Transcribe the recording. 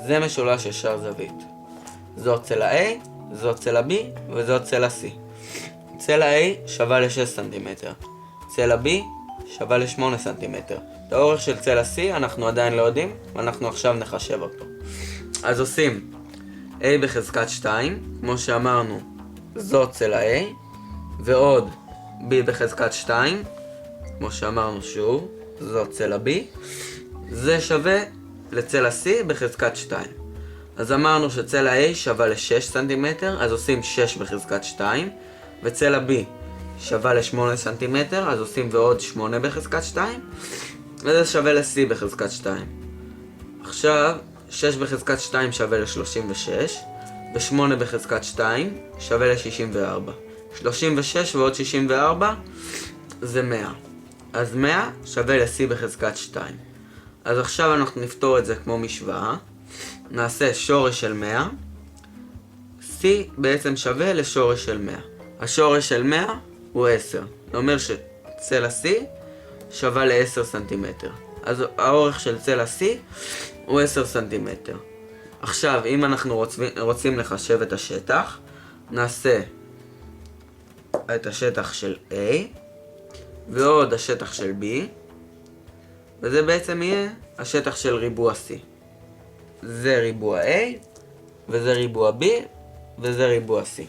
זה משולש ישר זווית. זאת צלע A, זאת צלע B וזאת צלע C. צלע A שווה ל-6 סנטימטר. צלע B שווה ל-8 סנטימטר. את האורך של צלע C אנחנו עדיין לא יודעים, ואנחנו עכשיו נחשב אותו. אז עושים A בחזקת 2, כמו שאמרנו, זאת צלע A, ועוד B בחזקת 2, כמו שאמרנו שוב, זאת צלע B, זה שווה לצלע C בחזקת 2. אז אמרנו שצלע A שווה ל-6 סנטימטר, אז עושים 6 בחזקת 2, וצלע B שווה ל-8 סנטימטר, אז עושים ועוד 8 בחזקת 2, וזה שווה ל-C בחזקת 2. עכשיו, 6 בחזקת 2 שווה ל-36, ו-8 בחזקת 2 שווה ל-64. 36 ועוד 64 זה 100. אז 100 שווה ל-C בחזקת 2. אז עכשיו אנחנו נפתור את זה כמו משוואה. נעשה שורש של 100. C בעצם שווה לשורש של 100. השורש של 100 הוא 10. זה אומר שצלע C שווה ל-10 סנטימטר. אז האורך של צלע C הוא 10 סנטימטר. עכשיו, אם אנחנו רוצים לחשב את השטח, נעשה את השטח של A ועוד השטח של B, וזה בעצם יהיה השטח של ריבוע C. זה ריבוע A וזה ריבוע B וזה ריבוע C.